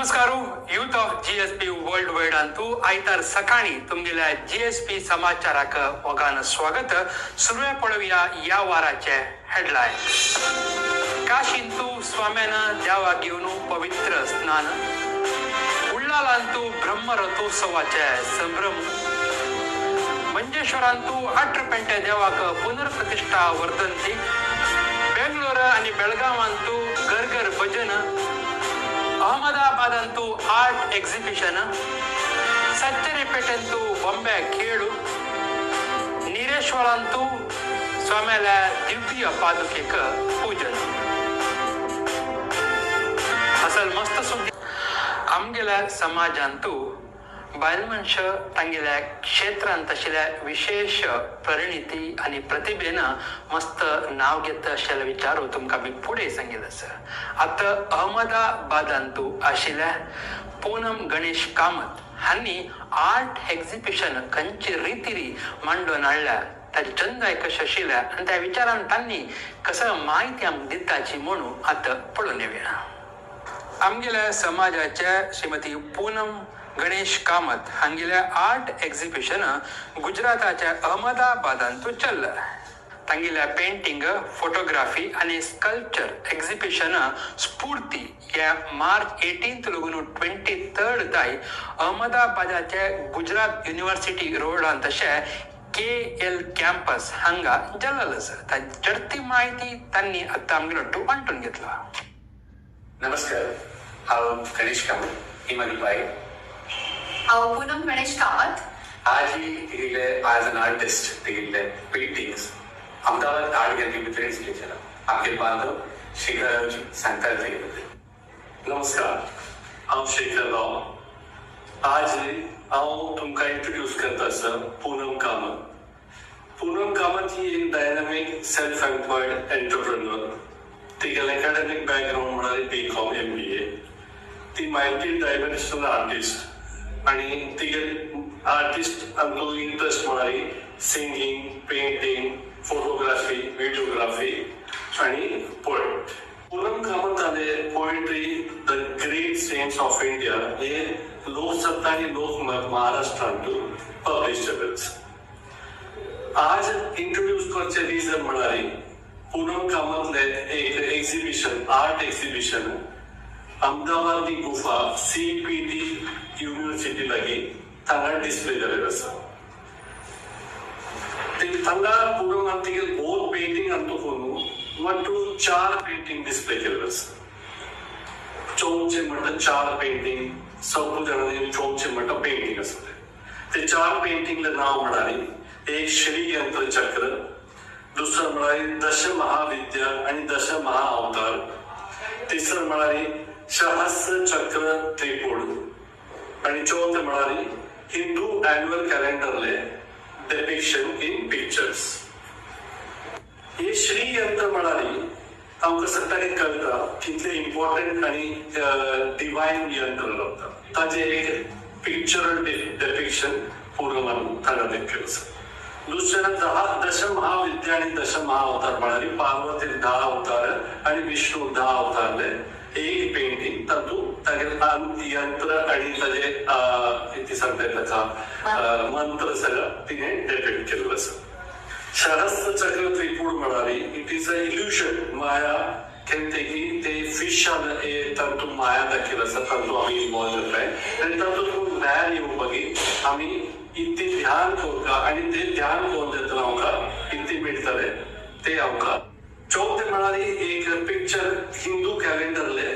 नमस्कार youth of GSP world wide अंतू आयतार सकाळी तुमगेल्या जीएसपी समाचाराक वगान स्वागत. सुरवे पळोवया या वाराचे हेडलाईन. काशींतू स्वाम्यानं देवा घेवन पवित्र स्नान. उल्लालांतू ब्रह्मरथोत्सवाचे संभ्रम. मंजेश्वरांतू 8 पेंटे देवाक पुनर्प्रतिष्ठा वर्धंती. बेंगलोर आणि बेळगावांतू घर भजन. अहमदाबादंतू आर्ट एक्झिबिशन. सच्चेरीपेटेंतू बॉम्बे खेळू. नीरेश्वरांतू स्वाम्याला दिव्य पादुकेक पूजन. असल मस्त सुद्धी. आमगेल्या समाजांतू बायल मनश तांगेल्या क्षेत्रांत आशिल्ल्या विशेष परिणिती आणि प्रतिभेनं मस्त नाव घेत आशिल्ले विचारू तुमकां मी पुढे सांगितलं आसा. आता अहमदाबादांतू आशिल्ल्या पूनम गणेश कामत हांनी आर्ट एक्झिबिशन खंयची रितीरी मांडून हाडल्या ताची चंदाय कशी आशिल्ल्या आनी त्या विचारान तांणी कसं माहिती आमकां दिताची म्हणून आतां पळोवन येवया. आमगेल्या समाजाच्या श्रीमती पूनम गणेश कामत हांगेल्या आर्ट एक्झिबिशन गुजराताच्या अहमदाबादांतू चल्ला. तांगेल्या पेंटिंग, फोटोग्राफी आणि स्कल्पचर एक्झिबिशन स्फूर्ती या मार्च 18 लगून 23 ताई अहमदाबादाच्या गुजरात युनिव्हर्सिटी रोडांत तशें KL कॅम्पस हांगा जाल्लें आसा. ताची चडती माहिती तांणी आतां आमगेलो वांटून घेतला. नमस्कार, हांव गणेश कामत, ही म्हाजी बायल. हांव पूनम गणेश कामत. आज ही तिगेले एज एन आर्टिस्ट तिगेले पेंटिंग्स अहमदाबाद आर्ट गॅलरी भितर डिस्प्ले केला. आमगे बांधव शेखररावजी सांगतात तेगे बद्दल. नमस्कार, हांव शेखर राव. आज हांव तुमकां इंट्रोड्यूस करता सर पूनम कामत. पूनम कामत ही एक डायनामिक सेल्फ एम्प्लॉयड एंटरप्रेन्योर. तिगेलें एकेडमिक बॅकग्राऊंड म्हळ्यार BCom MBA. ती मल्टी डायमेन्शनल आर्टिस्ट आणि तिगेले आर्टिस्ट आमचो इंटरेस्ट म्हळ्यार सिंगींग, पेंटिंग, फोटोग्राफी, व्हिडिओग्राफी आणि पोएट. पूनम कामत हांणे poetry the great saints of India हे लोकसत्ता आणि लोकमत महाराष्ट्रांतून पब्लिश केलें. आज इंट्रोड्यूस करचे रिजन म्हळ्यार पूनम कामतले एक एक्झिबिशन, आर्ट एक्झिबिशन अहमदाबाद गुफा CPT युनिव्हर्सिटी लागीं थांगा डिस्प्ले जाल्लेलो आसा. थांगा पूनम तिगेले बोथ पेंटिंग आनी तो 1 to 4 पेंटिंग डिस्प्ले केलेलो आसा. चौचे म्हणटा 4 पेंटिंग, सब जाणांनी चौचे म्हणटा पेंटिंग आसा. ते 4 पेंटिंगले नांव म्हळ्यार एक श्री यंत्र चक्र, दुसरं म्हळ्यार दश महाविद्या आणि दश महाअवतार, तिसरं म्हळ्यार सहस्र चक्र त्रिपुड आणि चौथे म्हळ्यार हिंदू एन्युअल कॅलेंडरले डेपिक्शन इन पिक्चर्स. हे श्री यंत्र म्हळ्यार आमकां सगळ्यांनी कळटा कितले इम्पॉर्टंट आणि डिवायन यंत्र लागता. ताजे एक पिक्चरल डेपिक्शन पूनमान तांगा दाखयलो आसा. दुसऱ्यान दश महाविद्या आणि दश महाअवतार म्हळ्यार पार्वती 10 अवतार आणि विष्णू 10 अवतारले एक पेंटिंग तातूंत तागे यंत्र आणि ताजे ती सांगता ताका मंत्र सगळं तिणें डेपिक्ट केल्लो आसा. सहस्र चक्र त्रिपुड म्हळ्यार इट इज अ इल्युशन, माया केन्ते की ते फिश तातूंत माया दाखयलो आसा, तातूंत आमी इन्वॉल्व जाताय आनी तातूंत ज्ञान येवपाकी आमी इतके ध्यान करता आणि ते ध्यान करून जेन्ना आमकां इतके मेळटले ते आमकां. चौथे म्हळ्यार एक पिक्चर हिंदू कॅलेंडरले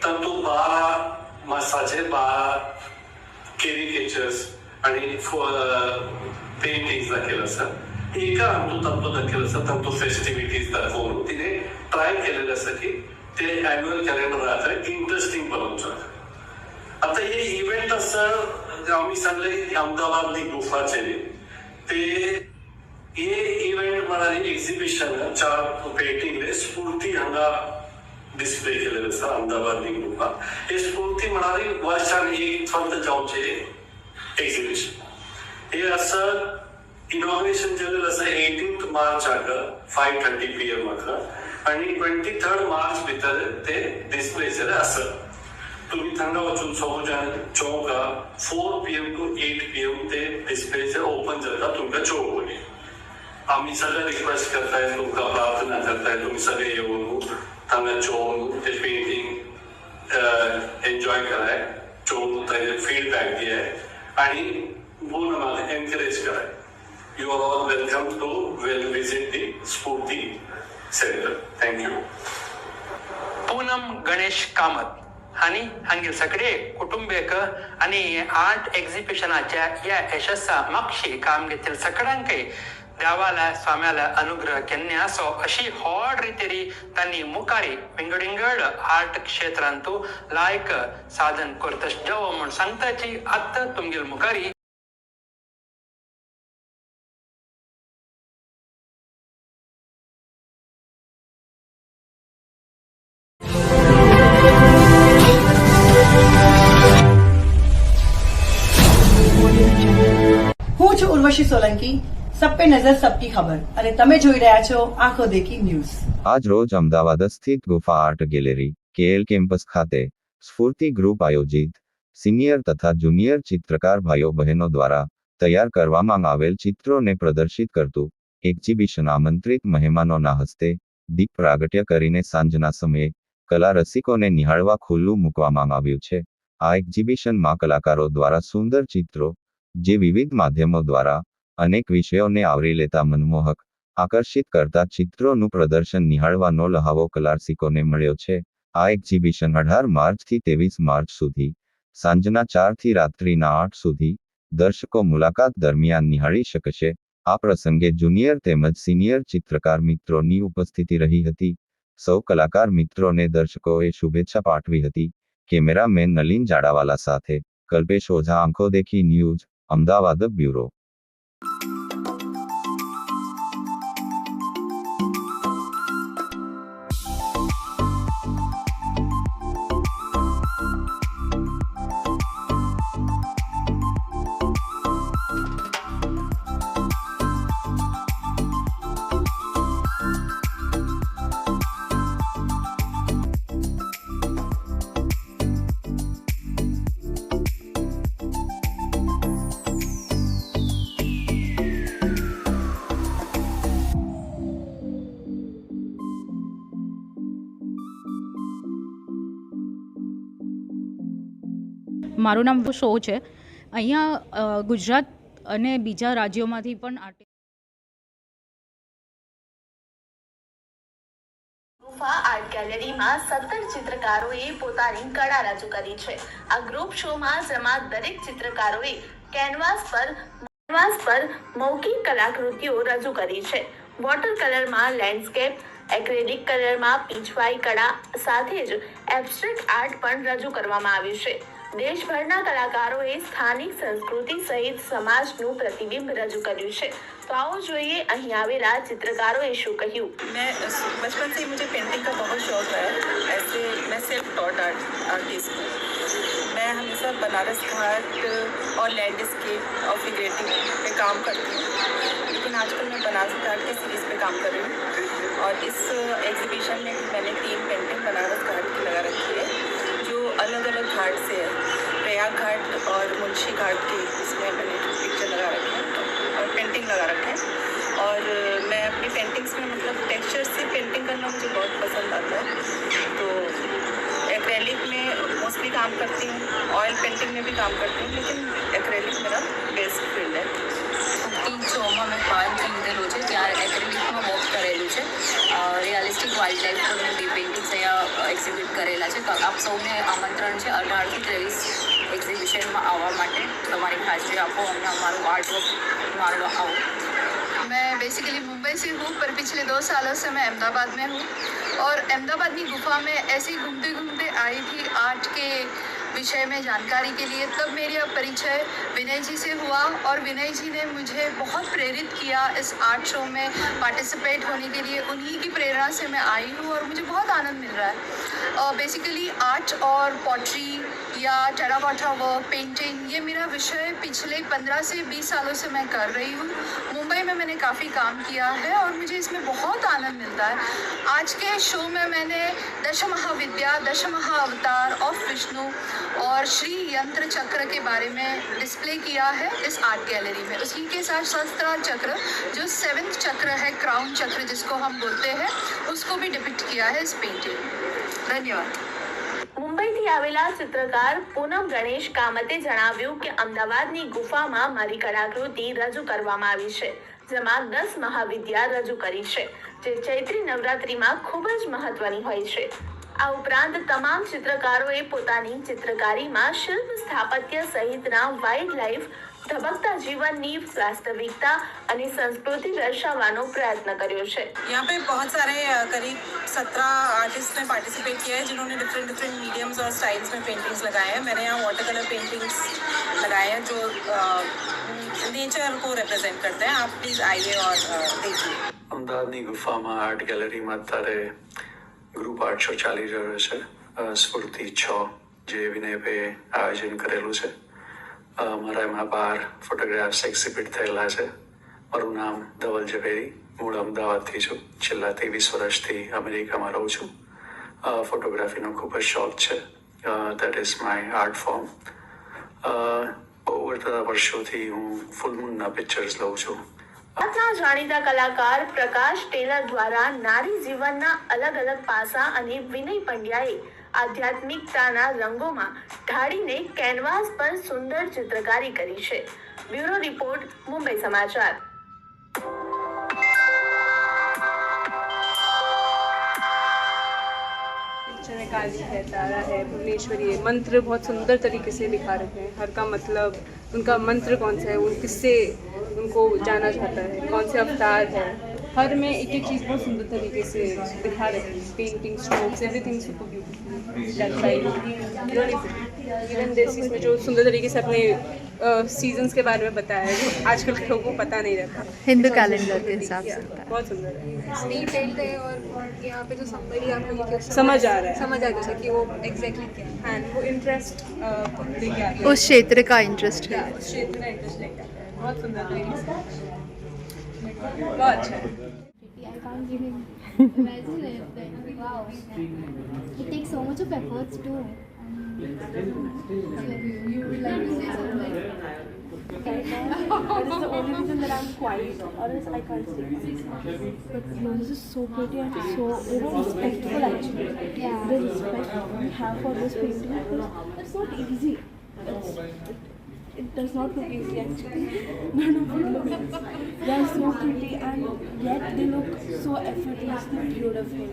तातूंत 12 मासाचे 12 कॅरिकेचर्स आणि पेंटिंग्स दाखयले आसा. एका हातूंत तातूंत दाखयलो आसा तातूंत फेस्टिविटीज दाखोवन तिणें ट्राय केलेलें आसा की ते एन्युअल कॅलेंडराक इंटरेस्टिंग बनोवचें. आता हे इव्हेंट असं आम्ही सांगले अहमदाबाद गुफाचे ते हे इव्हेंट म्हळ्यार एक्झिबिशन 4 पेंटिंगले स्फूर्ती हांगा डिस्प्ले केलेले आसा अहमदाबाद गुफा. हे स्फूर्ती म्हळ्यार वर्षान एक फावट जावचे एक्झिबिशन. हे असं इनॉग्रेशन केलेलं आसा 18 मार्चाक 5:30 PM आणि 23 मार्च भितर ते डिस्प्ले आसा. तुम्ही थंड वचून सगळ्यां चौका 4 PM to 8 PM ते डिस्प्लेचे ओपन जाता तुमकां चौकोनी आम्ही सगळे रिक्वेस्ट करताय तुमकां प्रार्थना करताय तुम्ही सगळे येऊन हांगा चोवन ते पेंटींग एन्जॉय कराय चोवन ताजे फीडबॅक दियाय आणि पूर्ण म्हाका एनकरेज कराय you are all welcome to well visit the Sphoorti centre thank you Poonam Ganesh Kamat हांणी हांगेर सगळे कुटुंबीक आनी आर्ट एक्झिबिशनाच्या ह्या यशस्सा मागशी काम घेतील सगळ्यांकय देवाला स्वाम्याला अनुग्रह केन्ने आसो अशी व्हड रितीरी तांणी मुखारी विंगड आर्ट क्षेत्रांतू लायक साधन करतच देव म्हूण सांगताची आत्ता तुमगेर मुखारी હું છું ઉર્વશી સોલંકી સબ પે નજર સબકી ખબર અને તમે જોઈ રહ્યા છો આંખો દેખી ન્યૂઝ આજ રોજ અમદાવાદ સ્થિત ગુફા આર્ટ ગેલેરી કેએલ કેમ્પસ ખાતે સ્ફૂર્તિ ગ્રુપ આયોજિત સિનિયર તથા જુનિયર ચિત્રકાર ભાઈઓ બહેનો દ્વારા તૈયાર કરવામાં આવેલ ચિત્રોને પ્રદર્શિત કરતું એક્ઝિબિશન આમંત્રિત મહેમાનોના હસ્તે દીપ પ્રાગટ્ય કરીને સાંજના સમયે કલા રસિકોને નિહાળવા ખુલ્લું મૂકવામાં આવ્યું છે આ એક્ઝિબિશનમાં કલાકારો દ્વારા સુંદર ચિત્રો જે વિવિધ માધ્યમો દ્વારા અનેક વિષયોને આવરી લેતા મનમોહક આકર્ષિત કરતા ચિત્રોનું પ્રદર્શન નિહાળવાનો લહાવો કલારસિકોને મળ્યો છે આ એક્ઝિબિશન 18 માર્ચથી 23 માર્ચ સુધી સાંજના 4 થી રાત્રિના 8 સુધી દર્શકો મુલાકાત દરમિયાન નિહાળી શકશે આ પ્રસંગે જુનિયર તેમજ સિનિયર ચિત્રકાર મિત્રોની ઉપસ્થિતિ રહી હતી સૌ કલાકાર મિત્રોને દર્શકોએ શુભેચ્છા પાઠવી હતી કેમેરામેન નલિન જાડાવાલા સાથે કલ્પેશ ઓઝા આંખો દેખી ન્યૂઝ અમદાવાદ બ્યુરો મારું નામ શો છે અહીંયા ગુજરાત અને બીજા રાજ્યોમાંથી પણ આર્ટિસ્ટ ગુફા આર્ટ ગેલેરીમાં 17 ચિત્રકારોએ પોતાની કળા રજૂ કરી છે આ ગ્રુપ શોમાં જેમાં દરેક ચિત્રકારોએ કેનવાસ પર મૌખિક કલાકૃતિઓ રજૂ કરી છે વોટર કલરમાં લેન્ડસ્કેપ એક્રેલિક કલરમાં પીંછવાઈ કળા સાથે જ એબ્સ્ટ્રેક્ટ આર્ટ પણ રજૂ કરવામાં આવ્યું છે દેશભરના કલાકારોએ સ્થાનિક સંસ્કૃતિ સહિત સમાજનું પ્રતિબિંબ રજૂ કર્યું છે तो आओ જોઈએ અહીં આવેલા चित्रकारों શું કહ્યું मैं बचपन से ही मुझे पेंटिंग का बहुत शौक है ऐसे मैं सेल्फ टॉट आर्टिस्ट हूँ मैं हमेशा बनारस घाट और लैंडस्केप और फिगरेटिव पे काम करती हूँ लेकिन आजकल मैं बनारस घाट के सीरीज़ पे काम कर रही हूँ और इस एग्जीबिशन में मैंने 3 पेंटिंग बनारस घाट की लगा रखी है जो अलग अलग घाट से है प्रयाग घाट और मुंशी घाट के इसमें मैंने पिक्चर लगा रखे हैं और पेंटिंग लगा रखे हैं और मैं अपनी पेंटिंग्स में मतलब टेक्सचर से पेंटिंग करना मुझे बहुत पसंद आता है तो एक्रेलिक में मोस्टली काम करती हूँ ऑयल पेंटिंग में भी काम करती हूँ लेकिन एक्रेलिक मेरा बेस्ट फील्ड है શોમાં મેં પાર્ટ લીધેલો છે ત્યાં એક્રેલિકમાં વર્ક કરેલું છે રિયાલિસ્ટિક વાઇલ્ડ લાઈફ બધી પેઇન્ટિંગ્સ અહીંયા એક્ઝિબિટ કરેલા છે તો આપ સૌને આમંત્રણ છે 18 થી 23 એક્ઝિબિશનમાં આવવા માટે તમારી હાજરી આપો અને અમારું આર્ટવર્ક માણવા આવો मैं बेसिकली मुंबई से हूँ पर पिछले 2 सालों से मैं अहमदाबाद में हूँ और अहमदाबाद की गुफा में ऐसे ही घूमते घूमते आई थी आर्ट के विषय में जानकारी के लिए तब मेरा परिचय विनय जी से हुआ और विनय जी ने मुझे बहुत प्रेरित किया इस आर्ट शो में पार्टिसिपेट होने के लिए उन्हीं की प्रेरणा से मैं आई हूँ और मुझे बहुत आनंद मिल रहा है बेसिकली आर्ट और पॉटरी या टेराकोटा वर्क, पेंटिंग, ये मेरा विषय पिछले 15 से 20 सालों से मैं कर रही हूँ। मुंबई में मैंने काफ़ी काम किया है और मुझे इसमें बहुत आनंद मिलता है। आज के शो में मैंने दशमहाविद्या, दशमहाअवतार ऑफ विष्णु और श्री यंत्र चक्र के बारे में डिस्प्ले किया है इस आर्ट गैलरी में। उसी के साथ सहस्त्रार चक्र, जो 7th चक्र है, क्राउन चक्र जिसको हम बोलते हैं, उसको भी डिपिक्ट किया है इस पेंटिंग। धन्यवाद। મુંબઈથી આવેલા ચિત્રકાર પૂનમ ગણેશ કામતે જણાવ્યું કે અમદાવાદની ગુફામાં મારી કલાકૃતિ રજૂ કરવામાં આવી છે, જેમાં 10 મહાવિદ્યા રજૂ કરી છે, જે ચૈત્રી નવરાત્રિમાં ખૂબ જ મહત્વની હોય છે। આ ઉપરાંત તમામ ચિત્રકારોએ પોતાની ચિત્રકારીમાં શિલ્પ સ્થાપત્ય સહિતના વાઇલ્ડ લાઈફ, ધબકતા જીવનની વાસ્તવિકતા અને સંસ્કૃતિ દર્શાવવાનો પ્રયત્ન કર્યો છે। यहाँ पे बहुत सारे करीब 17 आर्टिस्ट ने पार्टिसिपेट किया है, जिन्होंने डिफरेंट मीडियम्स और स्टाइल्स में पेंटिंग्स लगाए हैं। मैंने यहाँ वाटर कलर पेंटिंग्स लगाए हैं जो नेचर को रिप्रेजेंट करते हैं। आप प्लीज़ आइए और देखिए। અમદાવાદની ગુફામાં આર્ટ ગેલેરીમાં અત્યારે ગ્રુપ આર્ટ શો ચાલી રહ્યો છે, સ્ફૂર્તિ 6, જે વિનયભાઈએ આયોજન કરેલું છે। મારા એમાં 12 ફોટોગ્રાફ્સ એક્ઝિબિટ થયેલા છે। મારું નામ ધવલ ઝવેરી, મૂળ અમદાવાદથી છું, છેલ્લા 23 વર્ષથી અમેરિકામાં રહું છું। ફોટોગ્રાફીનો ખૂબ જ શોખ છે, that is my art form. બહુ બધા વર્ષોથી હું ફૂલ મૂનના પિક્ચર્સ લઉં છું। ભારતના જાણીતા કલાકાર પ્રકાશ ટેલર દ્વારા નારી જીવનના અલગ અલગ પાસા અને વિનય પંડ્યાએ આધ્યાત્મિકતાના રંગોમાં ઢાળીને કેનવાસ પર સુંદર ચિત્રકારી કરી છે। બ્યુરો રિપોર્ટ, મુંબઈ સમાચાર। में काली है, तारा है, भुवनेश्वरी है। मंत्र बहुत सुंदर तरीके से दिखा रखे हैं, हर का मतलब, उनका मंत्र कौन सा है, वो किससे उनको जाना जाता है, कौन से अवतार है, हर में एक एक चीज़ बहुत सुंदर तरीके से दिखा रहे हैं। Painting, strokes, everything super beautiful. Even this इसमें जो सुंदर तरीके से अपने सीजन्स के बारे में बताया है, जो आजकल के लोगों को पता नहीं रहता, हिंदू कैलेंडर के हिसाब से बहुत सुंदर है। डिटेल्ड है और यहाँ पे जो समरी आपको समझ आ रहा है, समझ आ जैसा कि वो एग्जैक्टली क्या है, एंड वो इंटरेस्ट लेके आता है, उस क्षेत्र का इंटरेस्ट है, उस क्षेत्र का इंटरेस्ट लेके आता है। बहुत सुंदर तरीके से, बहुत अच्छा है। I can't even imagine it. Like, wow. It takes so much of efforts too. You would like to say something? That is the only reason that I'm quiet, or else I can't say. But this is so pretty and so respectful actually. Yeah. The respect we have for this painting, because it's not easy. It does not look easy actually. None of it looks. They are so pretty and yet they look so effortlessly beautiful.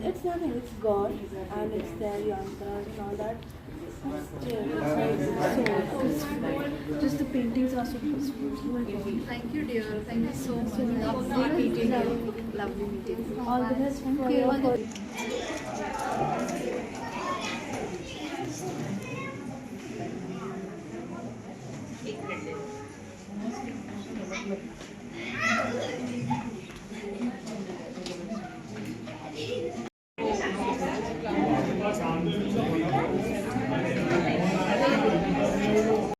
It's nothing. It's God and it's their yantras and all that. Still, it's like so peaceful. Just the paintings are so peaceful. Thank you, dear. Thank you so much. Lovely meeting you. Lovely meeting you. All the best for your Thank you.